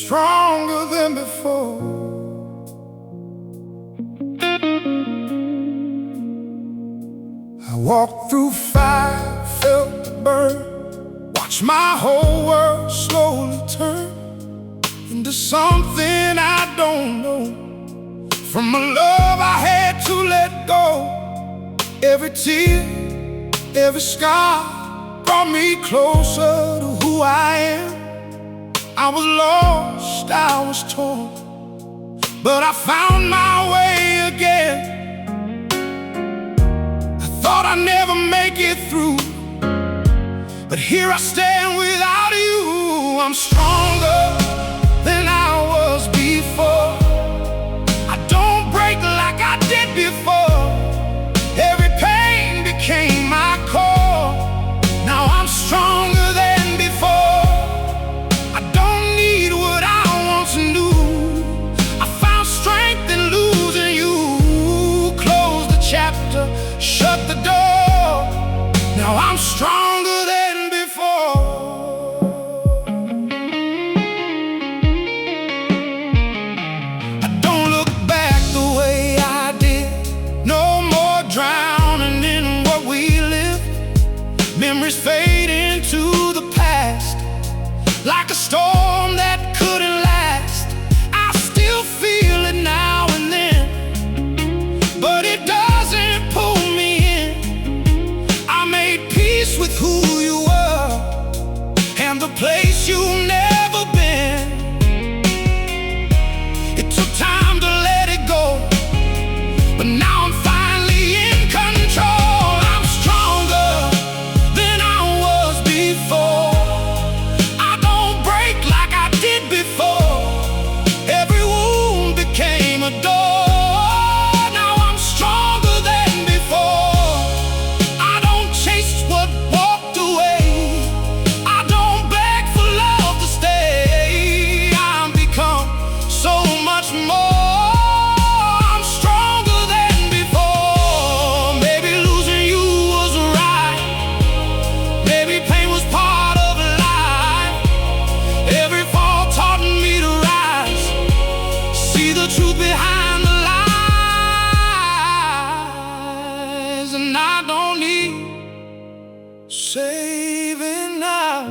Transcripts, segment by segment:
stronger than before. I walked through fire, felt the burn, watched my whole world slowly turn into something I don't know. From a love I had to let go, every tear, every scar brought me closer to who I am. I was lost, I was torn, but I found my way again. I thought I'd never make it through, but here I stand without you. I'm stronger than I was before. I don't break like I did before. Every pain became my core. Now I'm stronger than before. I don't need what I once knew. I found strength in losing you. Close the chapter, shut the door. Now I'm stronger than before. I don't look back the way I did. No more drowning in what we lived. Memories fade into the past like a storm that couldn't last. I still feel it now and then, but it doesn't pull me in. I made peace with who you were and the place you've never been. It took time to let it go, but now I'm finally in control. I'm stronger than I was before. I don't break like I did before. Every wound became a door. Now I'm stronger than before. I don't chase what walked away. I don't beg for love to stay. I'm become so much more. I'm stronger than before. Maybe losing you was right. Maybe pain was part of life. Every fall taught me to rise, see the truth behind the lies. And I don't need saving now.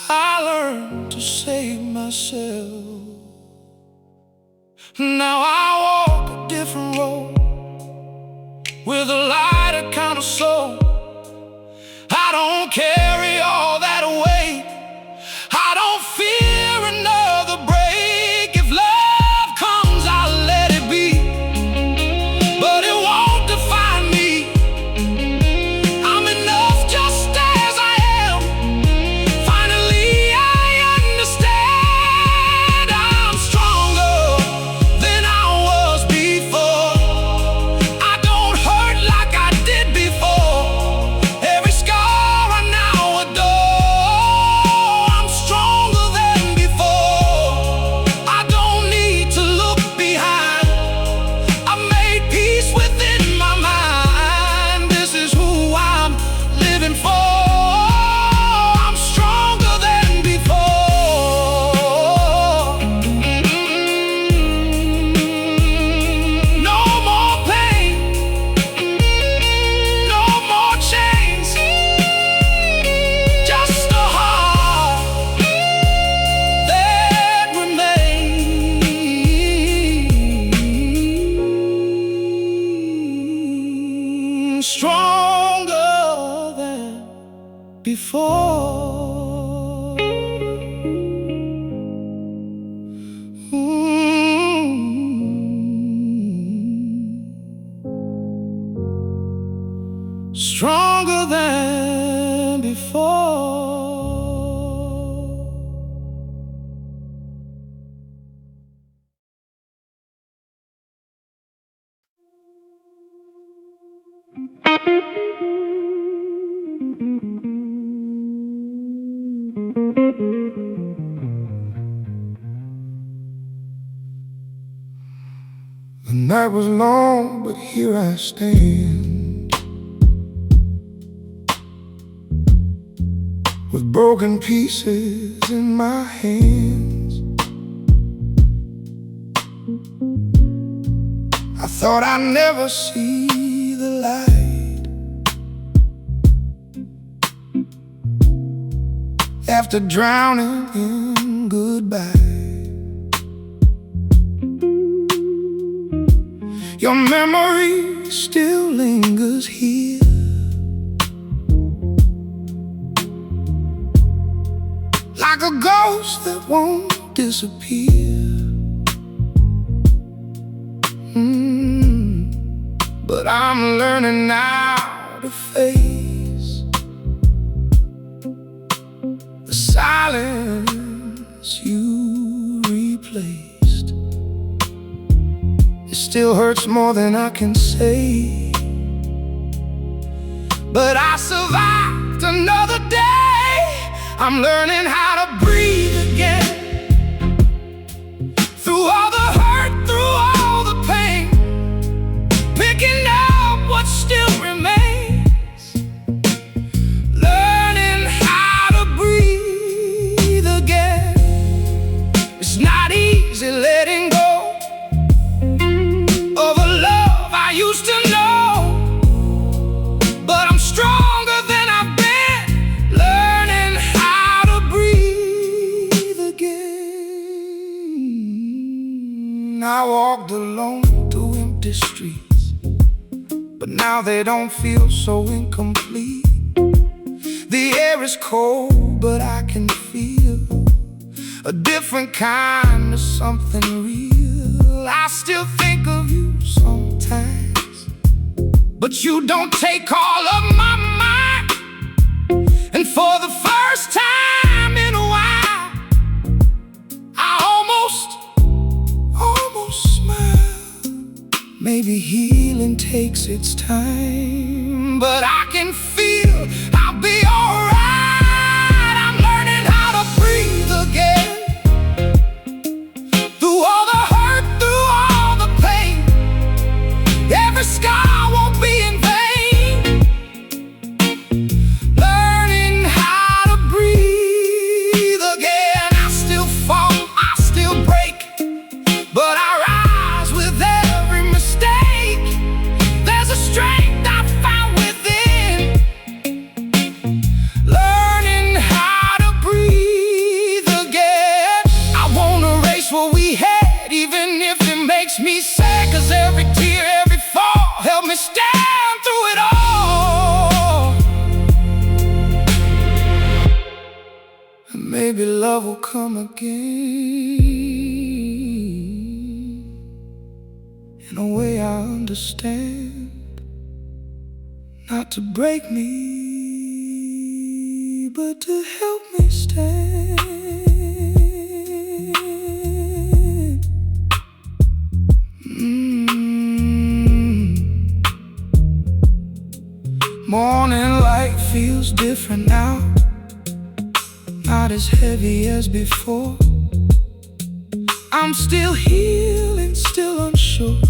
I learned to save myself. Now I walk a different road with a lighter kind of soul. I don't carry all that weight. I don't fear another break. If love comes, I'll let it be, but it won't define me. I'm enough just as I am. Finally I understand. I'm stronger than I was before. I don't hurt like I did before. Every scar I now adore. I'm stronger than before. I don't need to look behind. I made peace within my mind. This is who I'm living for. I'm stronger than before. No more pain, no more chains, just a heart that remains stronger than before. Stronger than before. The night was long, but here I stand with broken pieces in my hands. I thought I'd never see the light. After drowning in goodbye, your memory still lingers here, like a ghost that won't disappear. But I'm learning now to face the silence you replaced. It still hurts more than I can say, but I survived another day. I'm learning how to breathe again, through all the hurt, through all the pain, picking up what still remains, learning how to breathe again. It's not easy letting go of a love I used to know, but I'm stronger than I've been, learning how to breathe again. I walked alone through empty streets, but now they don't feel so incomplete. The air is cold, but I can feel a different kind of something real. I still think of you sometimes, but you don't take all of my mind. And for the first time in a while, I almost smile. Maybe healing takes its time, but I can feel I'll be alright. I'm learning how to breathe again, through all the hurt, through all the pain. Every scar won't be in vain, learning how to breathe again. I still fall, I still break, but I rise with every mistake. There's a strength I found within, learning how to breathe again. I won't erase what we had, even if it makes me sad, 'cause every tear, every fall helped me stand through it all. And maybe love will come again, in a way I understand, not to break me, but to help me stand. Morning light feels different now, not as heavy as before. I'm still healing, still unsure,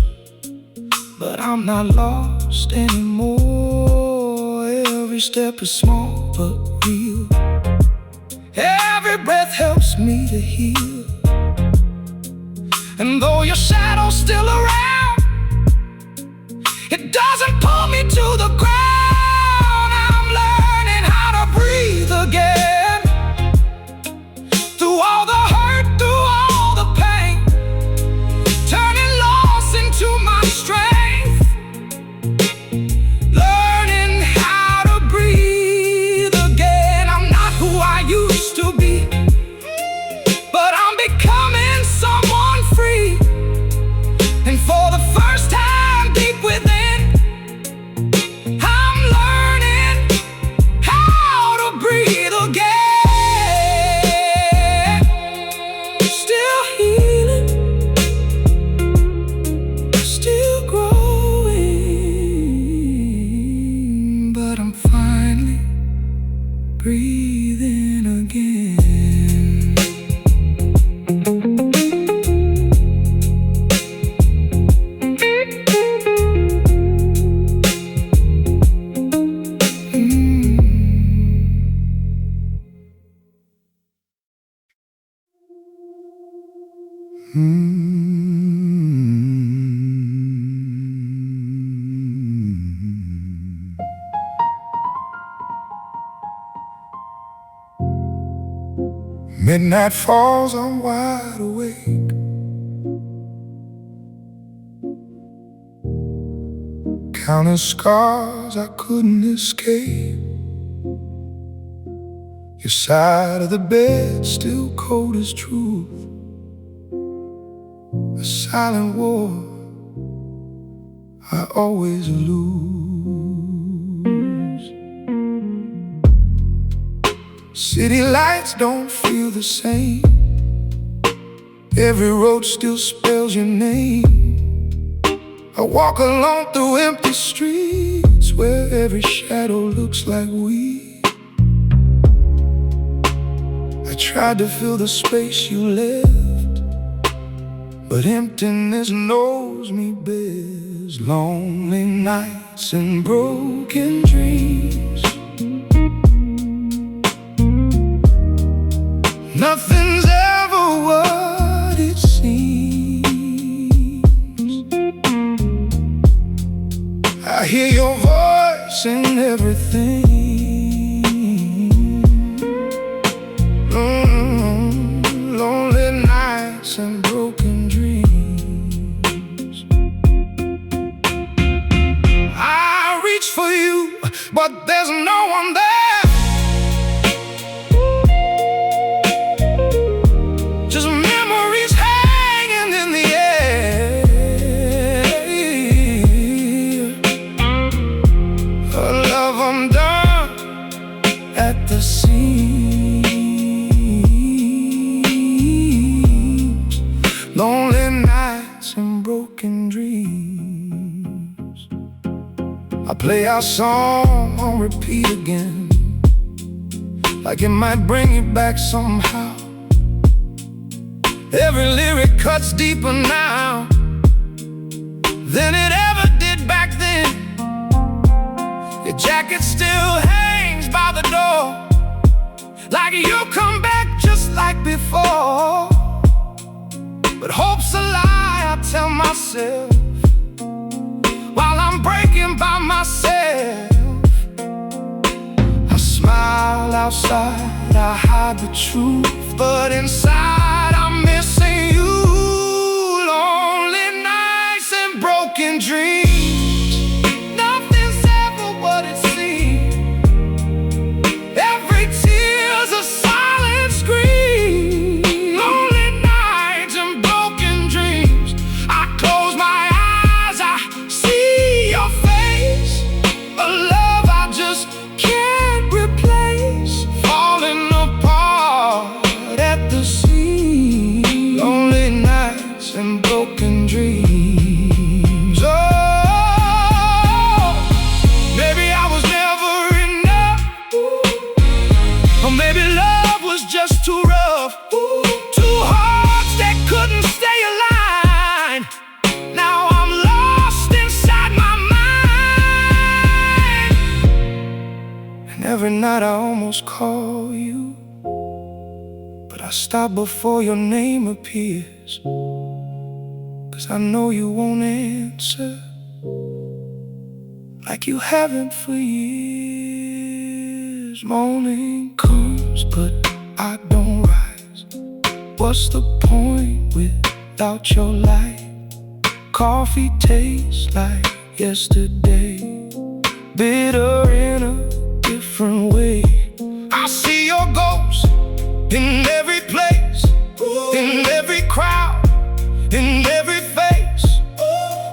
but I'm not lost anymore. Every step is small but real, every breath helps me to heal. And though your shadow's still around, it doesn't pull me to the ground. I'm learning how to breathe again, through all the hurt, through all the pain, turning loss into my strength, learning how to breathe again. I'm not who I used to be, but I'm becoming someone free. And for the first time deep within, I'm learning how to breathe again. Still healing, still growing, but I'm finally breathing again. Midnight falls, I'm wide awake. Counting scars I couldn't escape. Your side of the bed still cold as truth. A silent war I always lose. City lights don't feel the same. Every road still spells your name. I walk alone through empty streets where every shadow looks like we. I tried to fill the space you left, but emptiness knows me best. Lonely nights and broken dreams. Nothing's ever what it seems. I hear your voice in everything. Lonely nights and broken dreams. I reach for you, but there's no one there. Just memories hanging in the air. A love undone at the seams. Lonely nights and broken dreams. I play our song on repeat again, like it might bring you back somehow. Every lyric cuts deeper now than it ever did back then. Your jacket still hangs by the door, like you'll come back just like before. But hope's a lie, I tell myself, while I'm breaking by myself. I smile outside, I hide the truth, but inside I'm missing you. Lonely nights and broken dreams. Nothing's ever what it seems. Every tear's a silent scream. Lonely nights and broken dreams. I close my eyes, I see your face. A love I just can't replace. Falling apart at the seams. Lonely nights and broken dreams. Oh, maybe I was never enough. Or maybe love was just too rough. Two hearts that couldn't stay aligned. Now I'm lost inside my mind. And every night I almost call you, but I stop before your name appears. 'Cause I know you won't answer, like you haven't for years. Morning comes, but I don't rise. What's the point without your light? Coffee tastes like yesterday, bitter in a different way. I see your ghost in every place, in every crowd, in every face.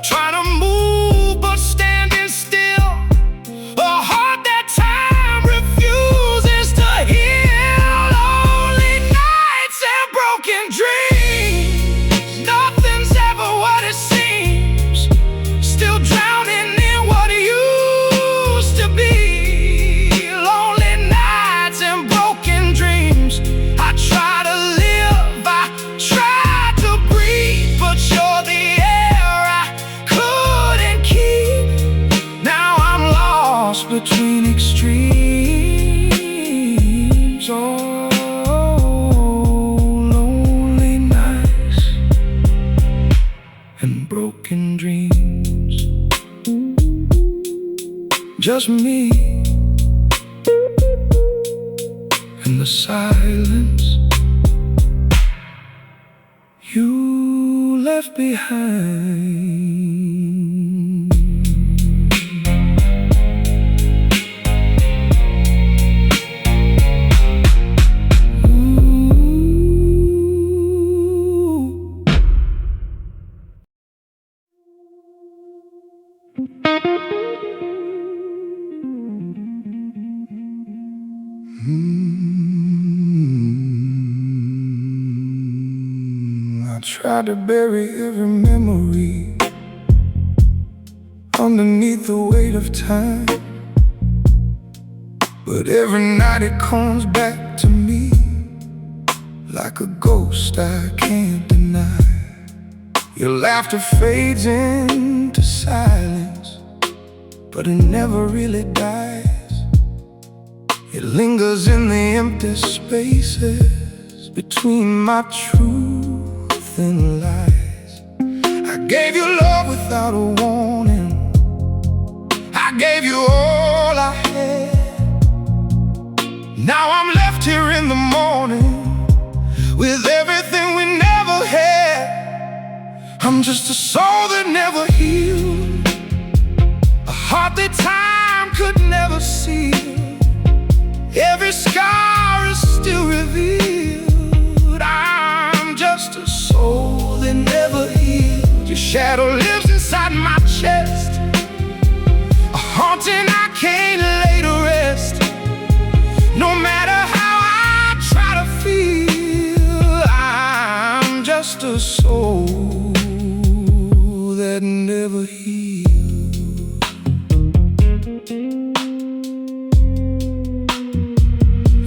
Trying to move but standing still. A heart that time refuses to heal. Lonely nights and broken dreams. Nothing's ever what it seems. Still drowning in what it used to be. Lonely nights and broken dreams. I try to live, I try to breathe, but you're the air I couldn't keep. Now I'm lost between extremes. Oh, lonely nights and broken dreams. Just me and the silence behind. I tried to bury every memory underneath the weight of time, but every night it comes back to me like a ghost I can't deny. Your laughter fades into silence, but it never really dies. It lingers in the empty spaces between my truth and lies. I gave you love without a warning. I gave you all I had. Now I'm left here in the morning with everything we never had. I'm just a soul that never healed, a heart that time could never seal. Every scar is still revealed. I'm just a soul that never healed. Your shadow lives inside my chest, a haunting I can't lay to rest. No matter how I try to feel, I'm just a soul that never healed.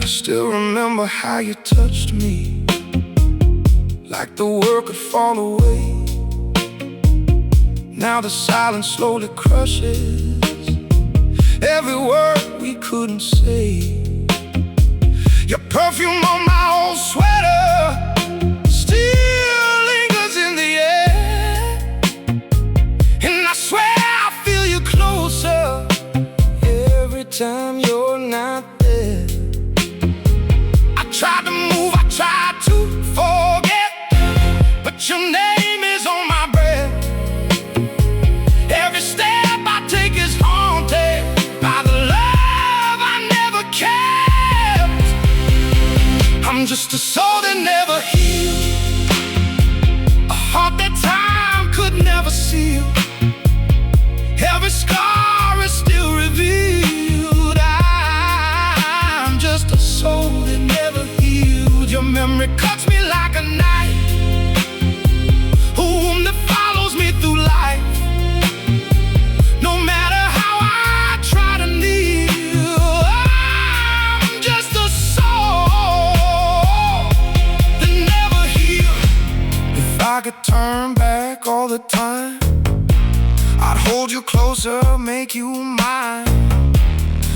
I still remember how you touched me, like the world could fall away. Now the silence slowly crushes every word we couldn't say. Your perfume on my old sweater still lingers in the air, and I swear I feel you closer every time you're not there. I tried to move, I tried to forget, but your name is on my breath. Every step I take is haunted by the love I never kept. I'm just a soul that never healed, a heart that time could never seal. Every scar is still revealed. I'm just a soul that never healed. Your memory cuts me like a knife, a wound that follows me through life. No matter how I try to kneel, I'm just a soul that never healed. If I could turn back all the time, I'd hold you closer, make you mine.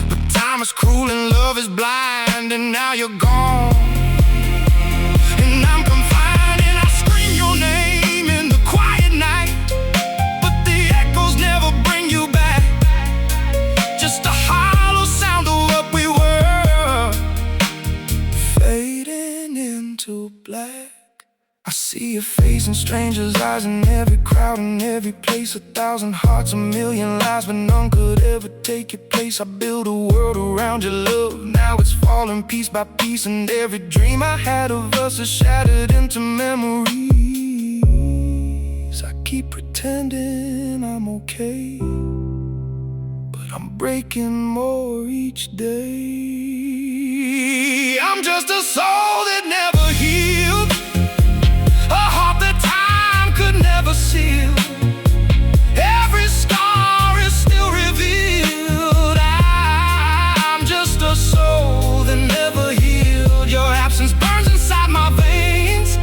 But time is cruel and love is blind, and now you're gone, and I'm confined, and I scream your name in the quiet night, but the echoes never bring you back. Just a hollow sound of what we were, fading into black. I see your face in strangers' eyes, in every crowd, in every place. 1,000 hearts, 1,000,000 lies, but none could ever take your place. I built a world around your love, now it's falling piece by piece, and every dream I had of us is shattered into memories. I keep pretending I'm okay, but I'm breaking more each day. I'm just a soul that never healed, a heart that time could never seal. Every scar is still revealed. I'm just a soul that never healed. Your absence burns inside my veins,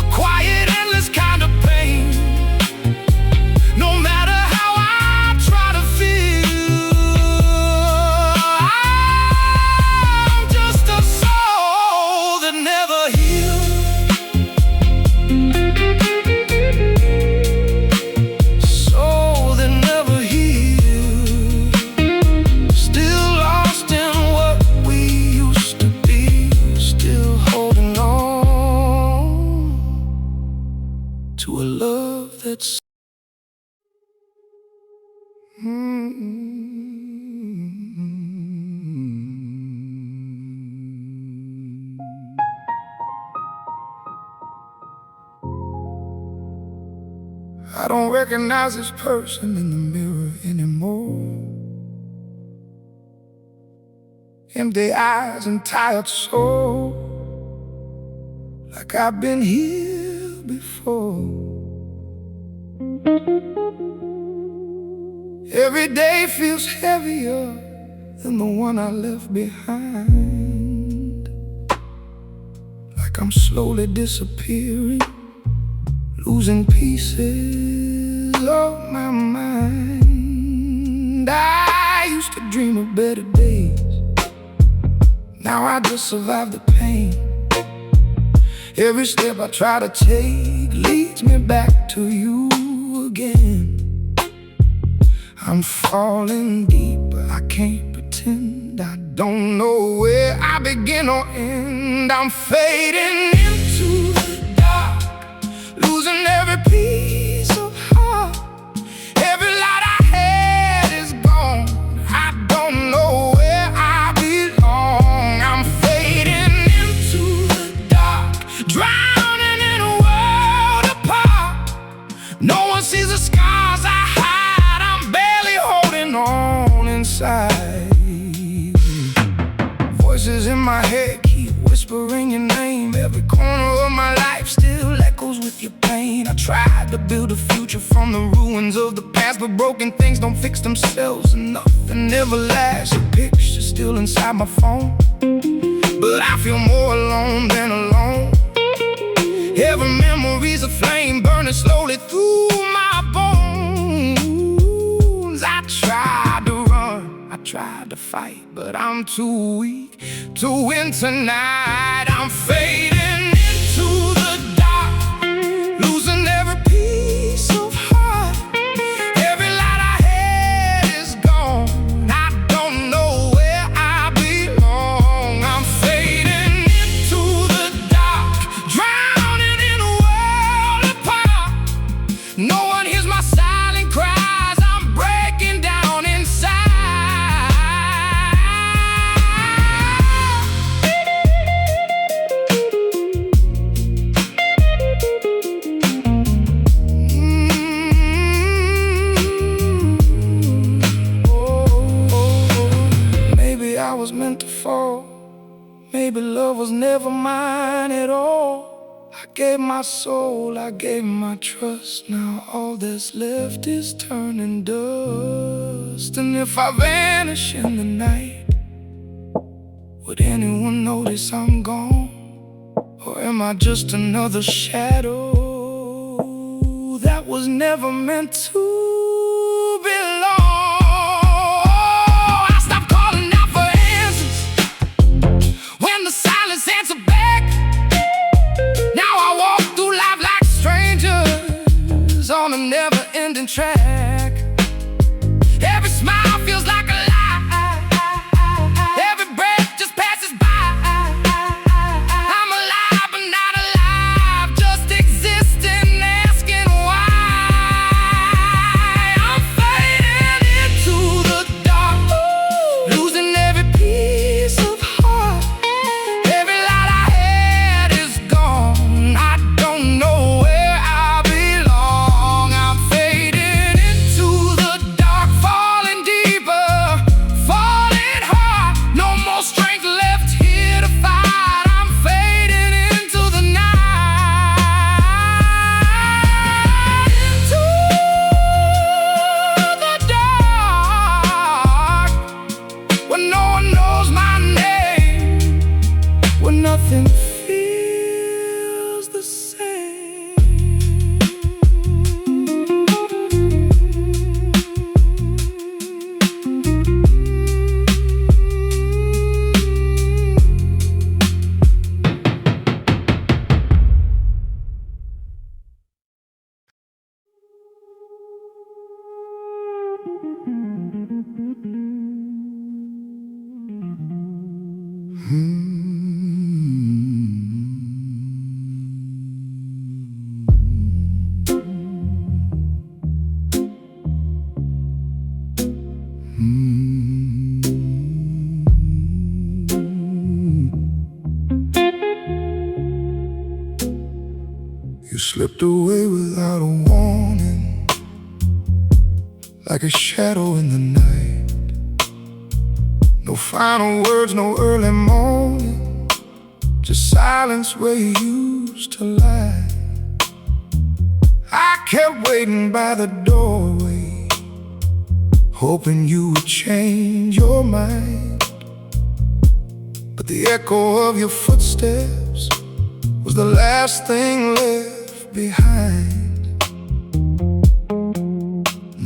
a quiet, endless kind of pain. No matter how I try to feel, I'm just a soul don't recognize this person in the mirror anymore. Empty eyes and tired soul, like I've been here before. Every day feels heavier than the one I left behind. Like I'm slowly disappearing, losing pieces of my mind. I used to dream of better days, now I just survive the pain. Every step I try to take leads me back to you again. I'm falling deep, but I can't pretend I don't know where I begin or end. I'm fading into the dark, losing every piece of heart. Every light I had is gone, I don't know where I belong. I'm fading into the dark, drowning in a world apart. No one sees the scars I hide, I'm barely holding on inside. Voices in my head keep whispering your name. Every corner of my life still echoes with your pain. I tried to build a future from the ruins of the past, but broken things don't fix themselves, and nothing ever lasts. Your picture's still inside my phone, but I feel more alone than alone. Every memory's a flame burning slowly through my bones. I tried to run, I tried to fight, but I'm too weak to win tonight. I'm fading into the dark, losing every piece of heart. Every light I had is gone, I don't know where I belong. I'm fading into the dark, drowning in a world apart. No one hears my silent cries, I'm breaking down inside. Maybe I was meant to fall, maybe love was never mine at all. I gave my soul, I gave my trust, now all that's left is turning dust. And if I vanish in the night, would anyone notice I'm gone? Or am I just another shadow that was never meant to belong? I stopped calling out for answers when the silence answered back. Now I walk through life like strangers on a never-ending track. Every smile feels like a lie, every breath just passes by. I'm alive but not alive, just existing, asking why. I'm fading into the dark, losing every piece of heart. Every light I had is gone, I don't know where I belong. I'm fading into the dark, falling deeper, falling hard. No more strength left here to fight. I'm fading into the night, into the dark, where no one knows my name, where nothing feels the same. You slipped away without a warning, like a shadow in the night. No final words, no early morning, just silence where you used to lie. I kept waiting by the doorway, hoping you would change your mind. But the echo of your footsteps was the last thing left behind.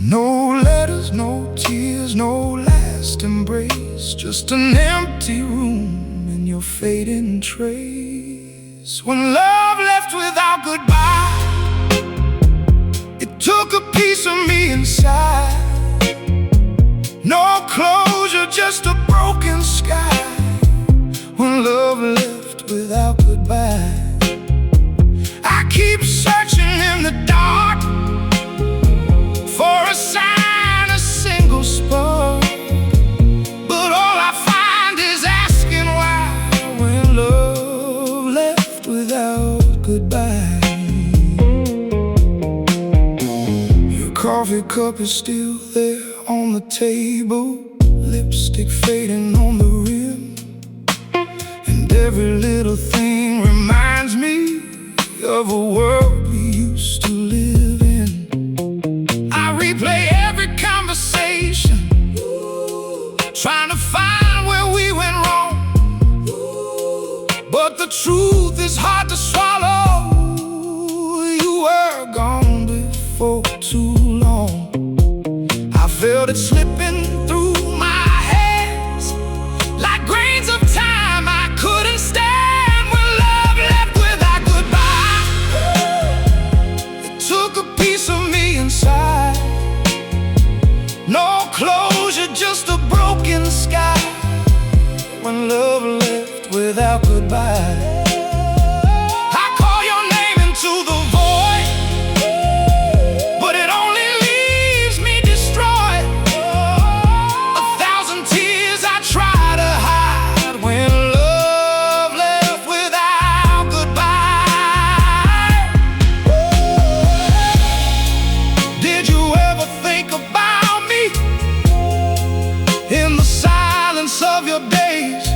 No letters, no tears, no last embrace, just an empty room and your fading trace. When love left without goodbye, it took a piece of me inside. No closure, just a broken sky. When love left without goodbye, I keep searching in the dark for a sign, a single spark, but all I find is asking why. When love left without goodbye, your coffee cup is still there on the table, lipstick fading on the rim, and every little thing reminds me of a world we used to live in. I replay every conversation, trying to find where we went wrong, but the truth is hard to swallow. You were gone before too long. I felt it slipping through my hands like grains of time I couldn't stand. When love left without goodbye, it took a piece of me inside. No closure, just a broken sky. When love left without goodbye, of your days,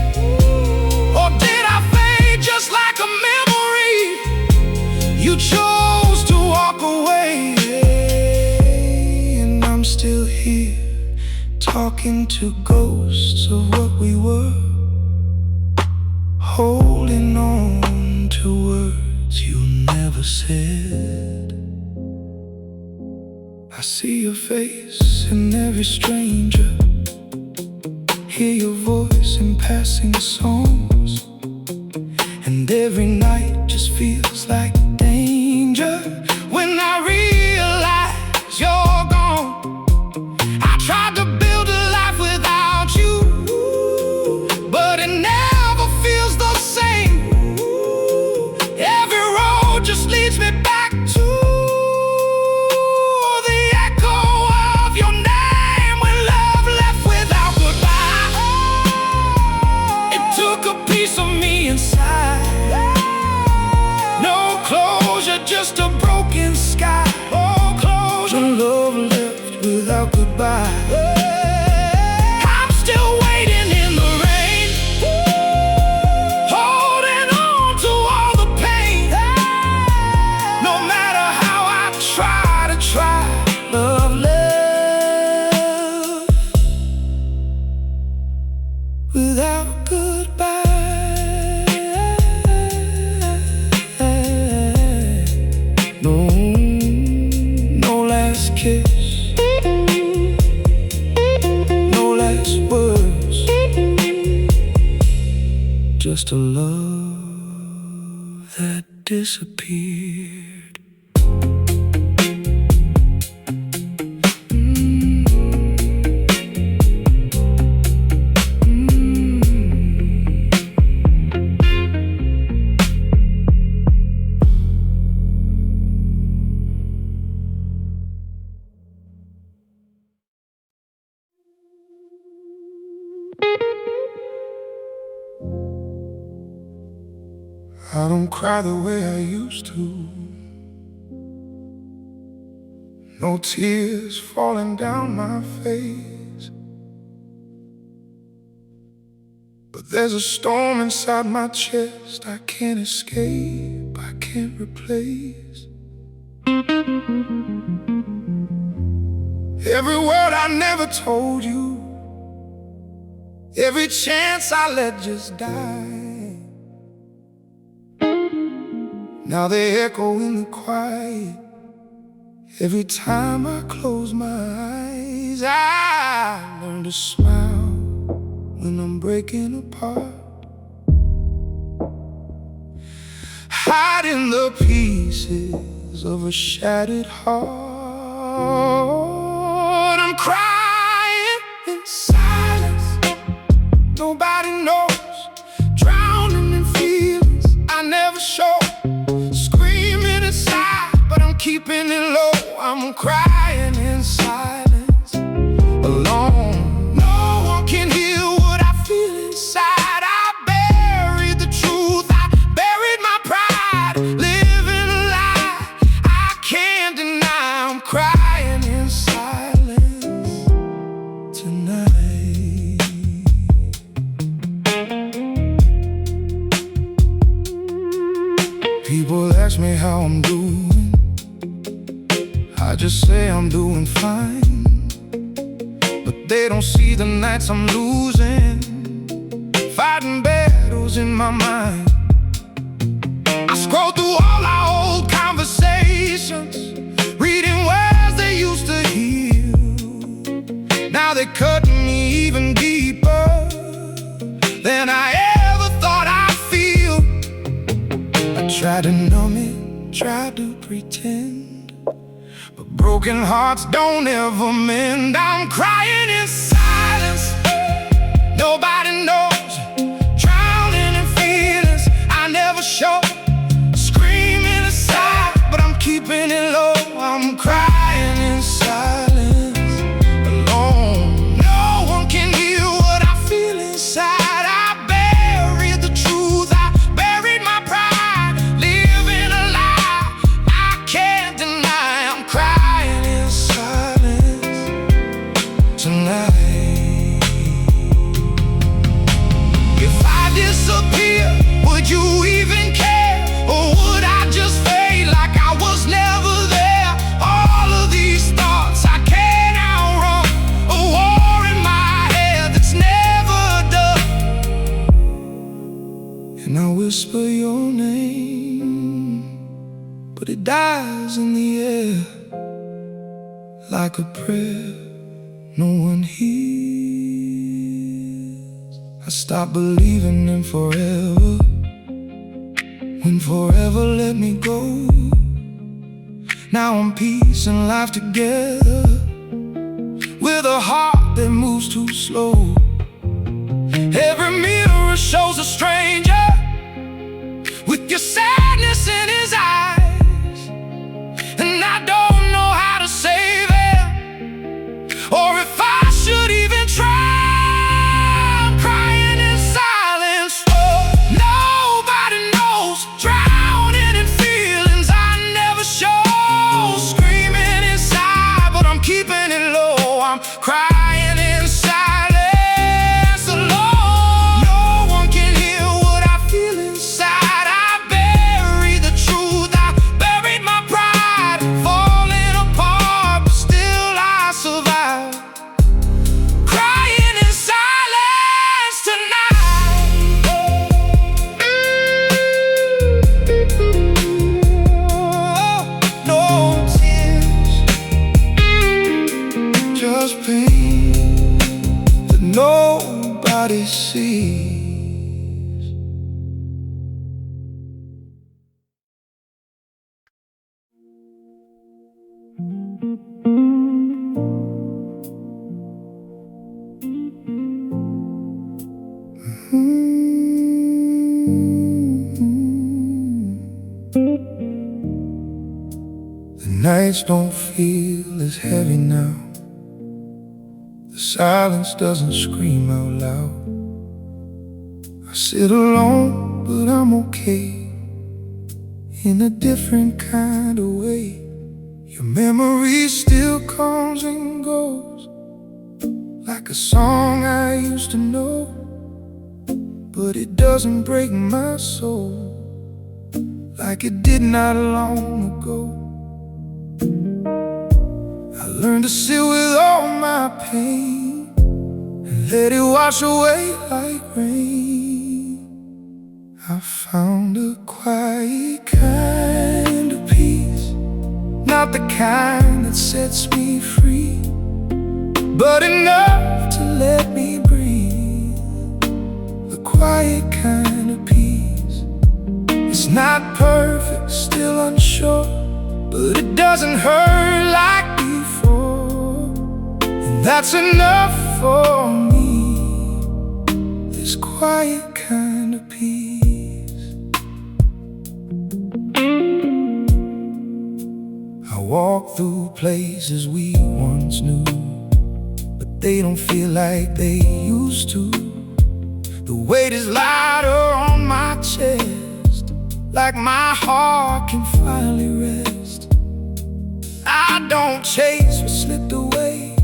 or did I fade just like a memory? You chose to walk away, and I'm still here talking to ghosts of what we were, holding on to words you never said. I see your face in every stranger, hear your voice in passing songs, and every night just feels like danger. When I realize you're gone, I tried to build a life without you, but it never feels the same. Every road just leads me back to the echo of your name. When love left without goodbye, took a piece of me inside. No closure, just a broken sky. Oh, closure. When love left without goodbye, I'm still waiting in the rain, holding on to all the pain. No matter how I try to try, love left without goodbye. No last kiss, no last words, just a love that disappeared. I don't cry the way I used to. no tears falling down my face. But there's a storm inside my chest I can't escape, I can't replace. Every word I never told you, every chance I let just die, now they echo in the quiet. Every time I close my eyes, I learn to smile when I'm breaking apart, hiding the pieces of a shattered heart. I'm crying in silence, nobody knows, drowning in feelings I never show, screaming inside, but I'm keeping it low. I'm crying in silence, alone. No one can hear what I feel inside. I buried the truth, I buried my pride, living a lie I can't deny. I'm crying in silence tonight. People ask me how I'm doing, I just say I'm doing fine, but they don't see the nights I'm losing, fighting battles in my mind. I scroll through all our old conversations, reading words they used to heal. Now they cut me even deeper than I ever thought I'd feel. I try to numb it, try to pretend, but broken hearts don't ever mend. I'm crying in silence, nobody knows, drowning in feelings I never show, screaming inside, but I'm keeping it low. I'm crying in silence, alone. No one can hear what I feel inside. I buried the truth, I buried my pride, living a lie I can't deny. I'm crying in silence tonight. If I disappear, would you even care? Or would I just fade like I was never there? All of these thoughts I can't outrun, a war in my head that's never done. And I whisper your name, but it dies in the air like a prayer no one hears. I stopped believing in forever when forever let me go. Now I'm piecing life together with a heart that moves too slow. Every mirror shows a stranger with your sadness in his eyes, and I don't know how to save him, or if I should even try. I'm crying in silence, oh, nobody knows, drowning in feelings I never show, screaming inside, but I'm keeping it low. I'm crying in silence, alone. No one can hear what I feel inside. I buried the truth, I buried my pride, falling apart, but still I survive. Crying in silence tonight. No tears, just pain that nobody sees. The nights don't feel as heavy now, the silence doesn't scream out loud. I sit alone, but I'm okay, in a different kind of way. Your memory still comes and goes, like a song I used to know, but it doesn't break my soul like it did not long ago. I learned to sit with all my pain and let it wash away like rain. I found a quiet kind of peace, not the kind that sets me free, but enough to let me breathe. The quiet kind of peace. It's not perfect, still unsure, but it doesn't hurt like before, and that's enough for me. This quiet kind of peace. I walk through places we once knew, but they don't feel like they used to. The weight is lighter on my chest, like my heart can finally rest. I don't chase what slipped away,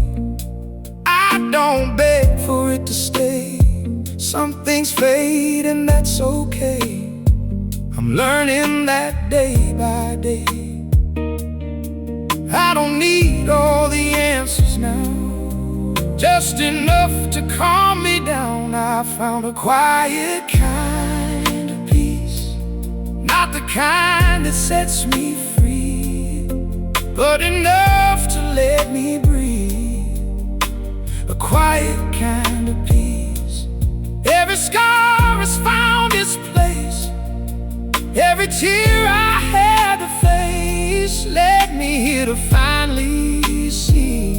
I don't beg for it to stay. Some things fade and that's okay. I'm learning that day by day. I don't need all the answers now, just enough to calm me down. I found a quiet kind of peace, not the kind that sets me free, but enough to let me breathe. A quiet kind of peace. Every scar has found its place, every tear I had to face led me here to finally see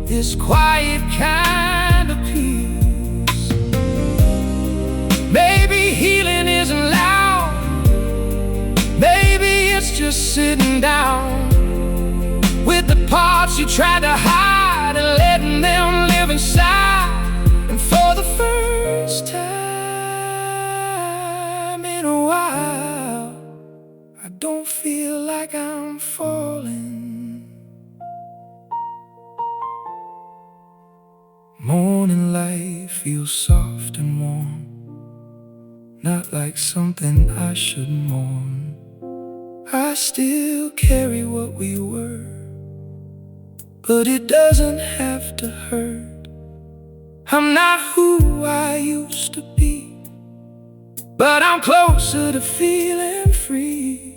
this quiet kind of peace. Maybe healing isn't loud, maybe it's just sitting down with the parts you tried to hide and letting them live inside. And for the first time in a while, I don't feel like I'm falling. Morning light feels soft and warm, not like something I should mourn. I still carry what we were, but it doesn't have to hurt. I'm not who I used to be, but I'm closer to feeling free.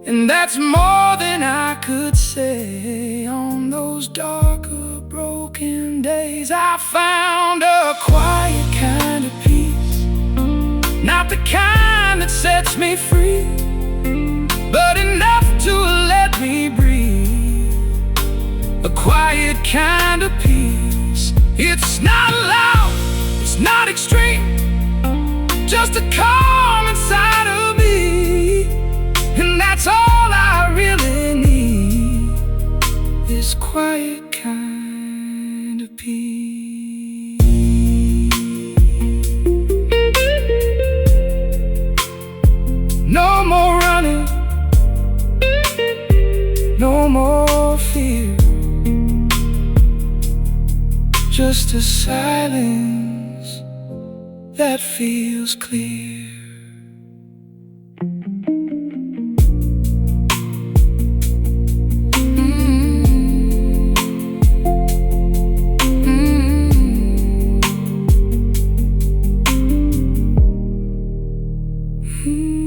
And that's more than I could say. On those darker, broken days, I found a quiet kind of peace, not the kind that sets me free, but enough to let me breathe. A quiet kind of peace. It's not loud, it's not extreme, just a calm inside of me. And that's all I really need, this quiet kind of peace. No more running, no more fear, just a silence that feels clear. Mm-hmm.